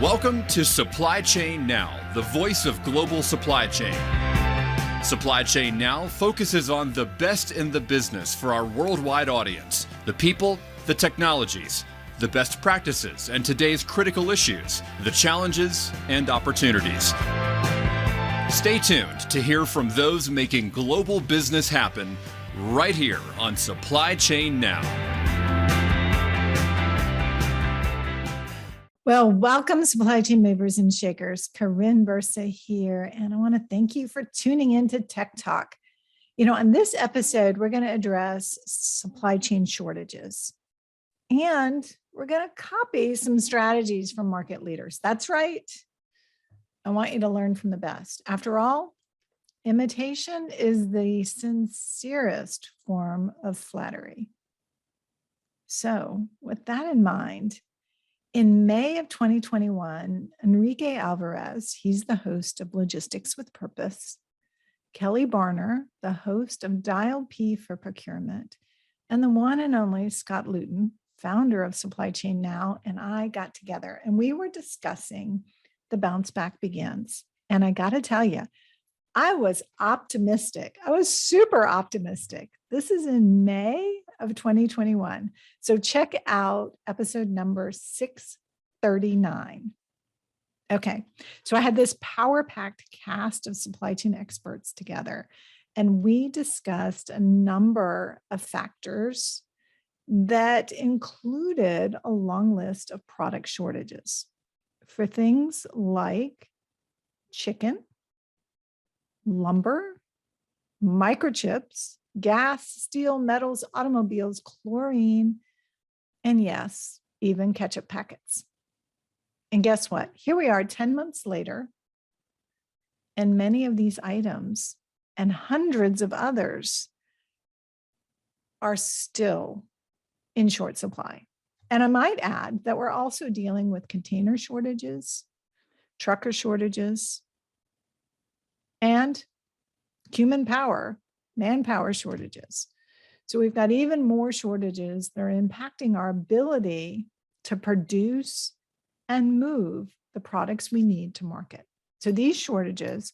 Welcome to Supply Chain Now, the voice of global supply chain. Supply Chain Now focuses on the best in the business for our worldwide audience, the people, the technologies, the best practices, and today's critical issues, the challenges and opportunities. Stay tuned to hear from those making global business happen right here on Supply Chain Now. Well, welcome, supply chain movers and shakers. Karin Bursa here, and I want to thank you for tuning into TEKTOK. On this episode, we're going to address supply chain shortages, and we're going to copy some strategies from market leaders. That's right. I want you to learn from the best. After all, imitation is the sincerest form of flattery. So, with that in mind, in May of 2021, Enrique Alvarez, he's the host of Logistics with Purpose, Kelly Barner, the host of Dial P for Procurement, and the one and only Scott Luton, founder of Supply Chain Now, and I got together and we were discussing the bounce back begins. And I got to tell you, I was optimistic. I was super optimistic. This is in May of 2021. So check out episode number 639. Okay, so I had this power-packed cast of supply chain experts together, and we discussed a number of factors that included a long list of product shortages for things like chicken, lumber, microchips, gas, steel, metals, automobiles, chlorine, and yes, even ketchup packets. And guess what? Here we are 10 months later, and many of these items and hundreds of others are still in short supply. And I might add that we're also dealing with container shortages, trucker shortages, and manpower shortages. So we've got even more shortages that are impacting our ability to produce and move the products we need to market. So these shortages,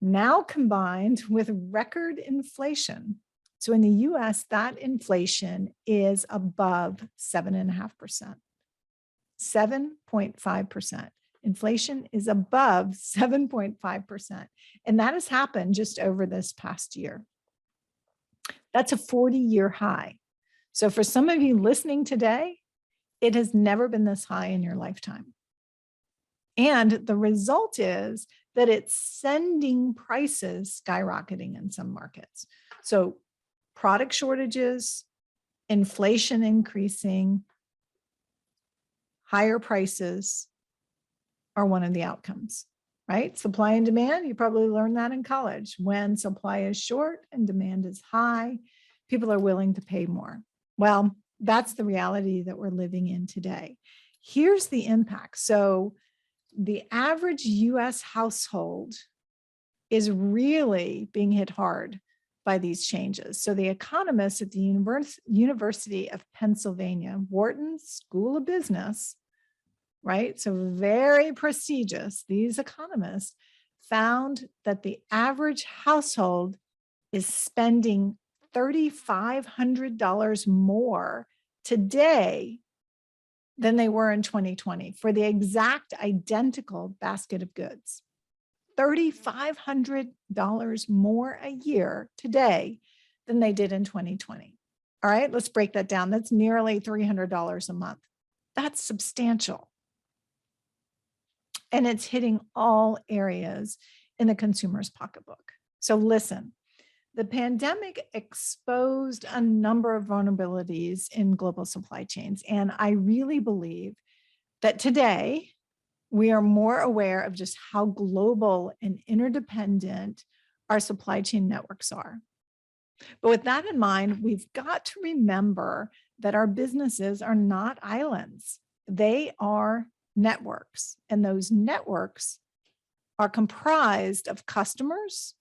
now combined with record inflation. So in the US, that inflation is above 7.5%, 7.5%. Inflation is above 7.5%. And that has happened just over this past year. That's a 40-year high. So for some of you listening today, it has never been this high in your lifetime. And the result is that it's sending prices skyrocketing in some markets. So product shortages, inflation increasing, higher prices are one of the outcomes, right? Supply and demand, you probably learned that in college. When supply is short and demand is high, people are willing to pay more. Well, that's the reality that we're living in today. Here's the impact. So the average US household is really being hit hard by these changes. So the economists at the University of Pennsylvania, Wharton School of Business, right? So very prestigious. These economists found that the average household is spending $3,500 more today than they were in 2020 for the exact identical basket of goods. $3,500 more a year today than they did in 2020. All right, let's break that down. That's nearly $300 a month. That's substantial. And it's hitting all areas in the consumer's pocketbook. So listen, the pandemic exposed a number of vulnerabilities in global supply chains. And I really believe that today we are more aware of just how global and interdependent our supply chain networks are. But with that in mind, we've got to remember that our businesses are not islands. They are networks, and those networks are comprised of customers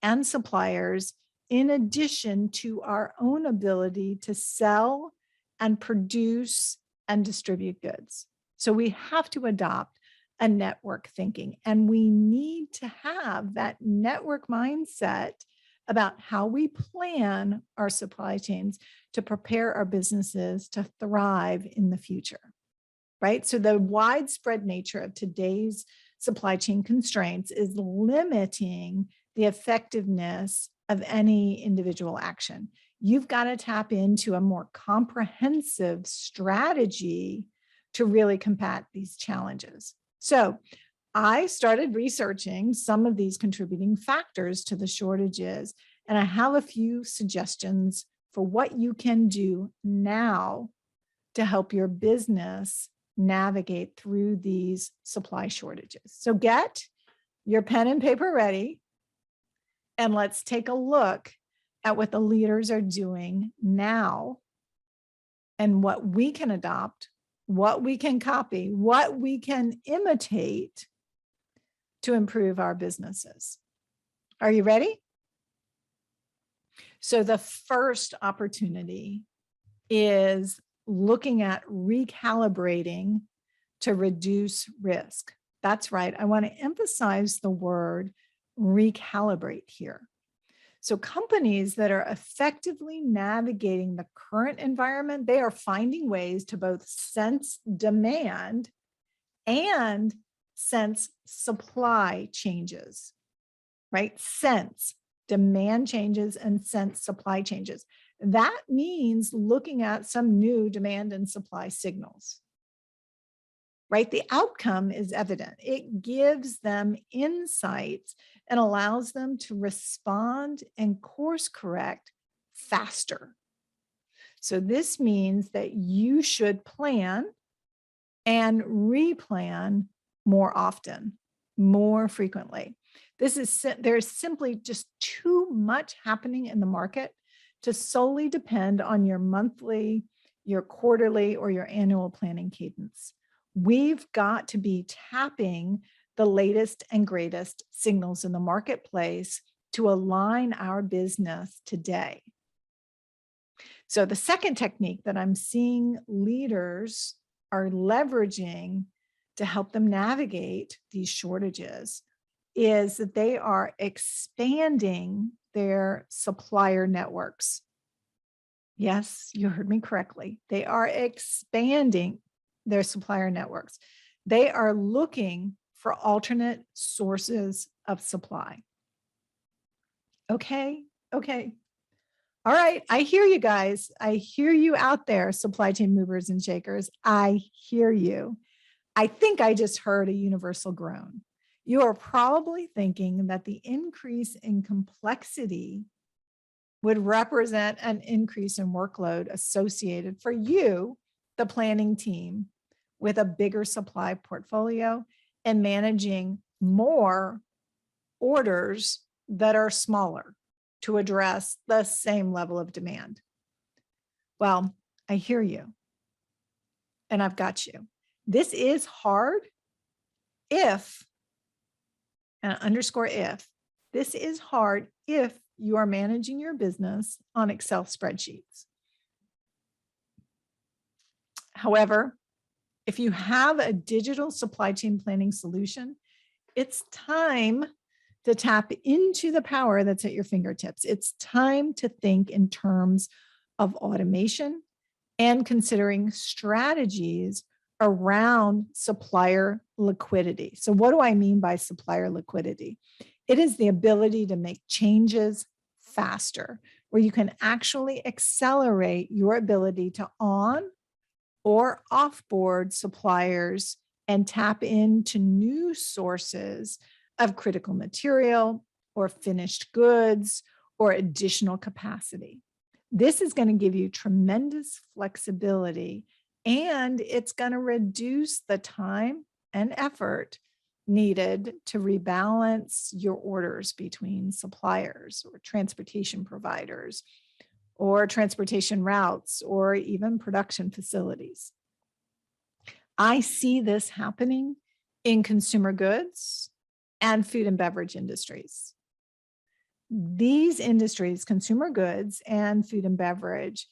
and suppliers in addition to our own ability to sell and produce and distribute goods. So we have to adopt a network thinking, and we need to have that network mindset about how we plan our supply chains to prepare our businesses to thrive in the future, right? So the widespread nature of today's supply chain constraints is limiting the effectiveness of any individual action. You've got to tap into a more comprehensive strategy to really combat these challenges. So I started researching some of these contributing factors to the shortages, and I have a few suggestions for what you can do now to help your business navigate through these supply shortages. So get your pen and paper ready, and let's take a look at what the leaders are doing now and what we can adopt, what we can copy, what we can imitate to improve our businesses. Are you ready? So the first opportunity is looking at recalibrating to reduce risk. That's right. I want to emphasize the word recalibrate here. So companies that are effectively navigating the current environment, they are finding ways to both sense demand and sense supply changes, right? Sense demand changes and sense supply changes. That means looking at some new demand and supply signals, right? The outcome is evident. It gives them insights and allows them to respond and course correct faster. So this means that you should plan and replan more often, more frequently. There's simply just too much happening in the market to solely depend on your monthly, your quarterly, or your annual planning cadence. We've got to be tapping the latest and greatest signals in the marketplace to align our business today. So the second technique that I'm seeing leaders are leveraging to help them navigate these shortages is that they are expanding their supplier networks. Yes, you heard me correctly. They are expanding their supplier networks. They are looking for alternate sources of supply. Okay. All right. I hear you guys. I hear you out there, supply chain movers and shakers. I hear you. I think I just heard a universal groan. You are probably thinking that the increase in complexity would represent an increase in workload associated for you, the planning team, with a bigger supply portfolio and managing more orders that are smaller to address the same level of demand. Well, I hear you, and I've got you. This is hard if, and underscore if, this is hard if you are managing your business on Excel spreadsheets. However, if you have a digital supply chain planning solution, it's time to tap into the power that's at your fingertips. It's time to think in terms of automation and considering strategies around supplier liquidity. So what do I mean by supplier liquidity? It is the ability to make changes faster, where you can actually accelerate your ability to on or offboard suppliers and tap into new sources of critical material or finished goods or additional capacity. This is going to give you tremendous flexibility, and it's going to reduce the time and effort needed to rebalance your orders between suppliers or transportation providers or transportation routes or even production facilities. I see this happening in consumer goods and food and beverage industries. These industries, consumer goods and food and beverage,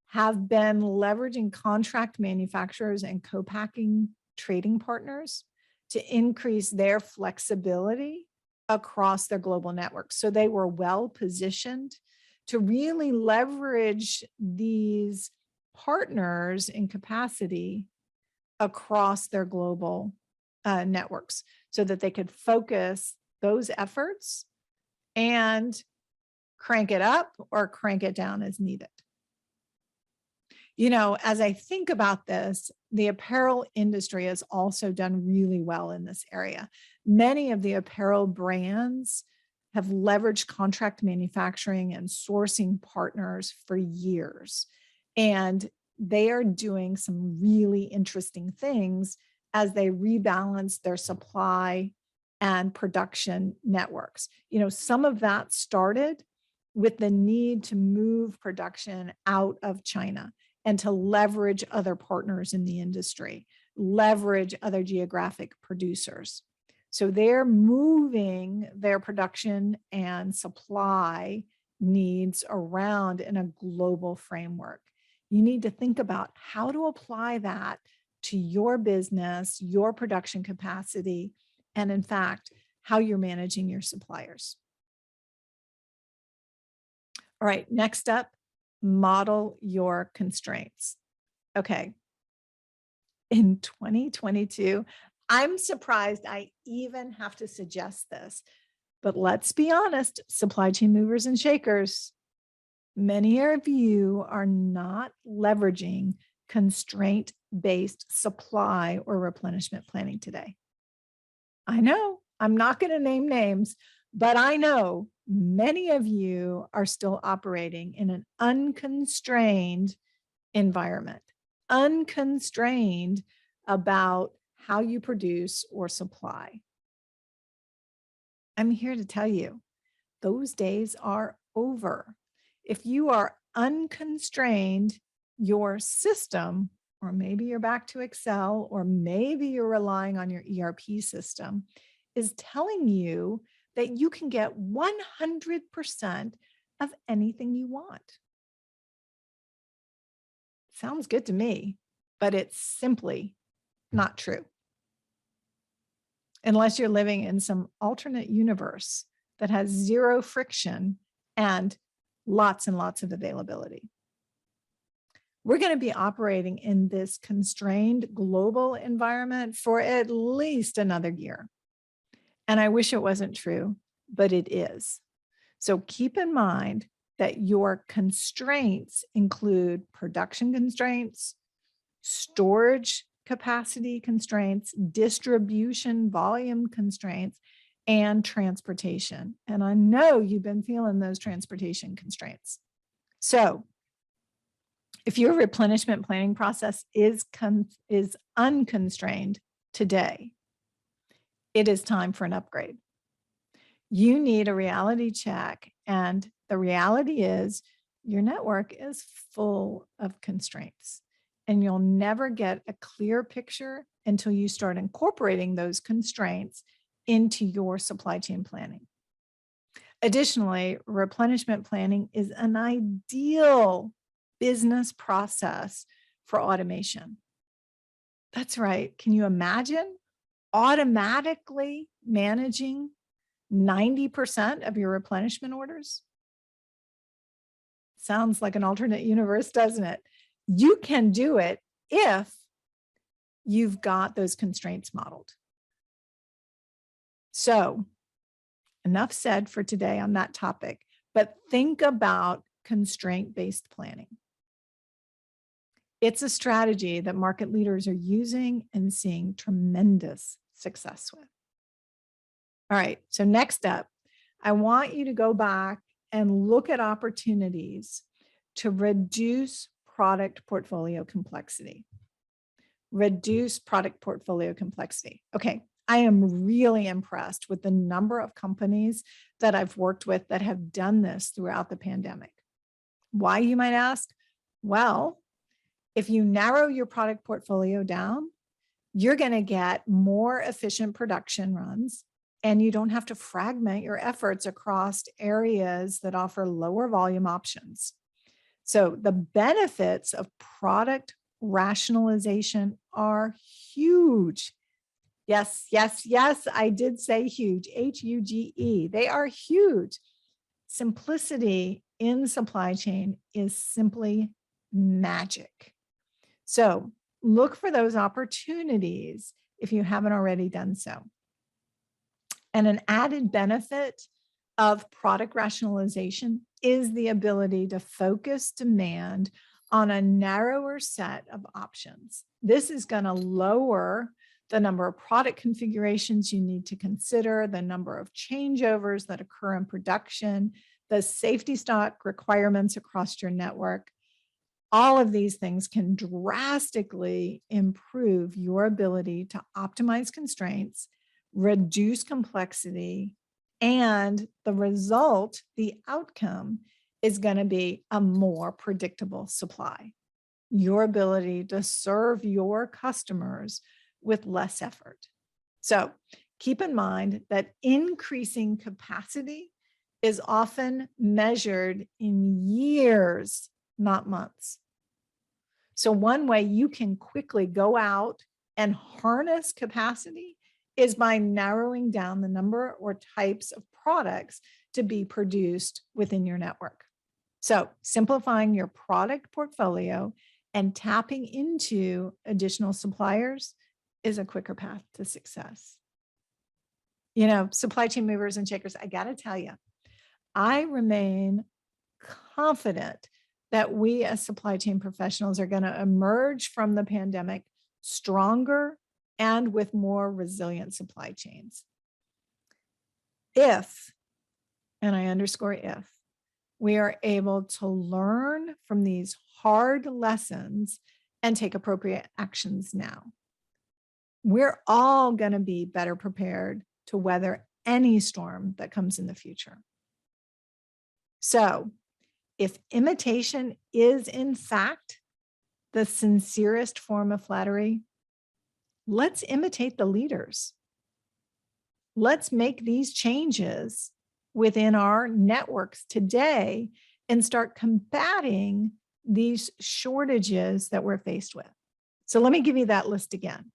have been leveraging contract manufacturers and co-packing trading partners to increase their flexibility across their global network. So they were well positioned to really leverage these partners in capacity across their global networks so that they could focus those efforts and crank it up or crank it down as needed. You know, as I think about this, the apparel industry has also done really well in this area. Many of the apparel brands have leveraged contract manufacturing and sourcing partners for years. And they are doing some really interesting things as they rebalance their supply and production networks. You know, some of that started with the need to move production out of China and to leverage other partners in the industry, leverage other geographic producers. So they're moving their production and supply needs around in a global framework. You need to think about how to apply that to your business, your production capacity, and in fact, how you're managing your suppliers. All right, next up, model your constraints. Okay. In 2022, I'm surprised I even have to suggest this, but let's be honest, supply chain movers and shakers, many of you are not leveraging constraint-based supply or replenishment planning today. I know I'm not going to name names, but I know many of you are still operating in an unconstrained environment, unconstrained about how you produce or supply. I'm here to tell you, those days are over. If you are unconstrained, your system, or maybe you're back to Excel, or maybe you're relying on your ERP system, is telling you that you can get 100% of anything you want. Sounds good to me, but it's simply not true. Unless you're living in some alternate universe that has zero friction and lots and lots of availability. We're going to be operating in this constrained global environment for at least another year. And I wish it wasn't true, but it is. So keep in mind that your constraints include production constraints, storage capacity constraints, distribution volume constraints, and transportation. And I know you've been feeling those transportation constraints. So if your replenishment planning process is unconstrained today, it is time for an upgrade. You need a reality check, and the reality is your network is full of constraints, and you'll never get a clear picture until you start incorporating those constraints into your supply chain planning. Additionally, replenishment planning is an ideal business process for automation. That's right. Can you imagine automatically managing 90% of your replenishment orders? Sounds like an alternate universe, doesn't it? You can do it if you've got those constraints modeled. So, enough said for today on that topic, but think about constraint-based planning. It's a strategy that market leaders are using and seeing tremendous success with. All right, so next up, I want you to go back and look at opportunities to reduce product portfolio complexity. Reduce product portfolio complexity. Okay, I am really impressed with the number of companies that I've worked with that have done this throughout the pandemic. Why, you might ask? Well, if you narrow your product portfolio down, you're going to get more efficient production runs, and you don't have to fragment your efforts across areas that offer lower volume options. So the benefits of product rationalization are huge. Yes, yes, yes, I did say huge, H-U-G-E. They are huge. Simplicity in supply chain is simply magic. So look for those opportunities if you haven't already done so. And an added benefit of product rationalization is the ability to focus demand on a narrower set of options. This is going to lower the number of product configurations you need to consider, the number of changeovers that occur in production, the safety stock requirements across your network. All of these things can drastically improve your ability to optimize constraints, reduce complexity, and the result, the outcome, is going to be a more predictable supply. Your ability to serve your customers with less effort. So keep in mind that increasing capacity is often measured in years, not months. So one way you can quickly go out and harness capacity is by narrowing down the number or types of products to be produced within your network. So simplifying your product portfolio and tapping into additional suppliers is a quicker path to success. You know, supply chain movers and shakers, I got to tell you, I remain confident that we as supply chain professionals are going to emerge from the pandemic stronger and with more resilient supply chains. If, and I underscore if, we are able to learn from these hard lessons and take appropriate actions now. We're all going to be better prepared to weather any storm that comes in the future. So, if imitation is in fact the sincerest form of flattery, let's imitate the leaders. Let's make these changes within our networks today and start combating these shortages that we're faced with. So let me give you that list again.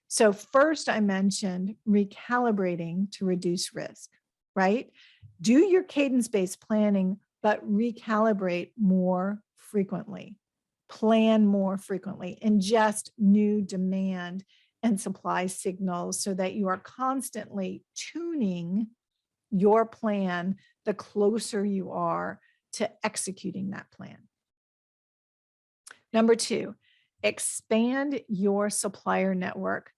So first, I mentioned recalibrating to reduce risk, right? Do your cadence-based planning, but recalibrate more frequently, plan more frequently, ingest new demand and supply signals so that you are constantly tuning your plan the closer you are to executing that plan. Number two, expand your supplier network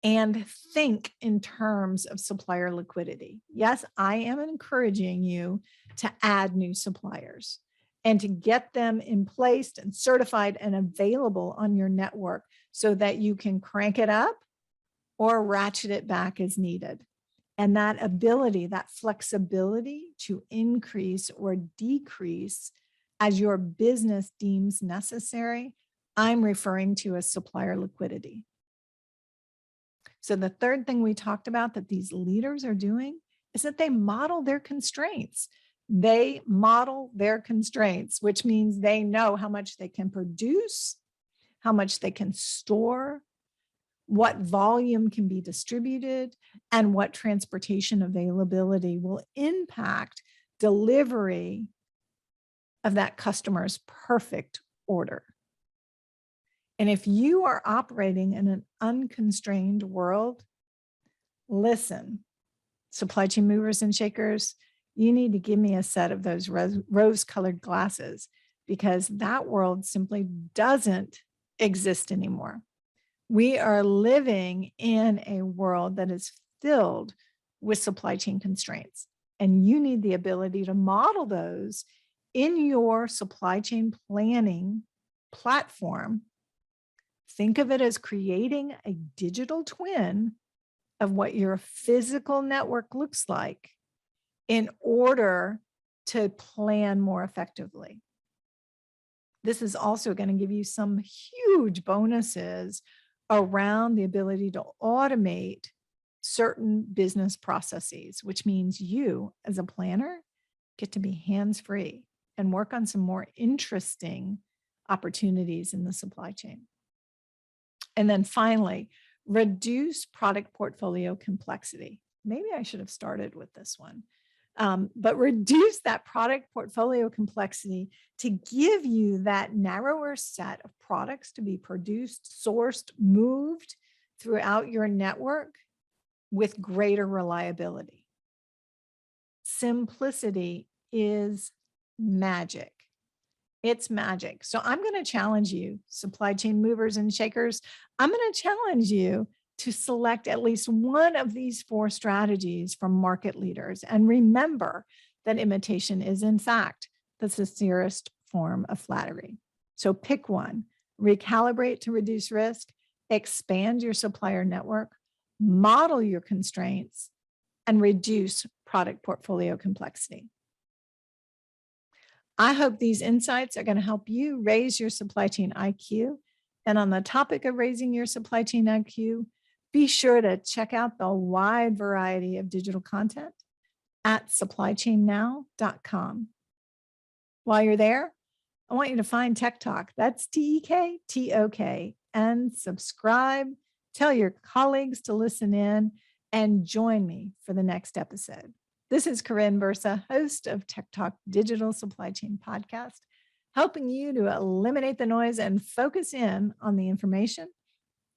and think in terms of supplier liquidity. Yes, I am encouraging you to add new suppliers and to get them in place and certified and available on your network so that you can crank it up or ratchet it back as needed. And that ability, that flexibility to increase or decrease as your business deems necessary, I'm referring to as supplier liquidity. So the third thing we talked about that these leaders are doing is that they model their constraints. They model their constraints, which means they know how much they can produce, how much they can store, what volume can be distributed, and what transportation availability will impact delivery of that customer's perfect order. And if you are operating in an unconstrained world, listen, supply chain movers and shakers, you need to give me a set of those rose-colored glasses because that world simply doesn't exist anymore. We are living in a world that is filled with supply chain constraints, and you need the ability to model those in your supply chain planning platform. Think of it as creating a digital twin of what your physical network looks like in order to plan more effectively. This is also going to give you some huge bonuses around the ability to automate certain business processes, which means you as a planner get to be hands-free and work on some more interesting opportunities in the supply chain. And then finally, reduce product portfolio complexity. Maybe I should have started with this one. But reduce that product portfolio complexity to give you that narrower set of products to be produced, sourced, moved throughout your network with greater reliability. Simplicity is magic. It's magic. So I'm going to challenge you, supply chain movers and shakers. I'm going to challenge you to select at least one of these 4 strategies from market leaders. And remember that imitation is, in fact, the sincerest form of flattery. So pick one, recalibrate to reduce risk, expand your supplier network, model your constraints, and reduce product portfolio complexity. I hope these insights are going to help you raise your supply chain IQ. And on the topic of raising your supply chain IQ, be sure to check out the wide variety of digital content at supplychainnow.com. While you're there, I want you to find TEKTOK, that's TEKTOK, and subscribe, tell your colleagues to listen in, and join me for the next episode. This is Karin Bursa, host of TEKTOK Digital Supply Chain Podcast, helping you to eliminate the noise and focus in on the information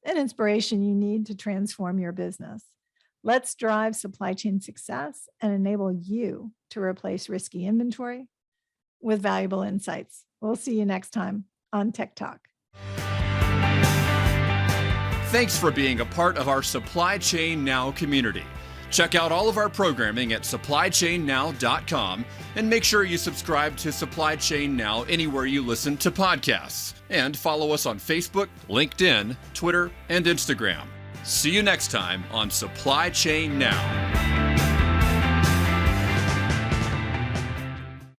and inspiration you need to transform your business. Let's drive supply chain success and enable you to replace risky inventory with valuable insights. We'll see you next time on TEKTOK. Thanks for being a part of our Supply Chain Now community. Check out all of our programming at supplychainnow.com and make sure you subscribe to Supply Chain Now anywhere you listen to podcasts. And follow us on Facebook, LinkedIn, Twitter, and Instagram. See you next time on Supply Chain Now.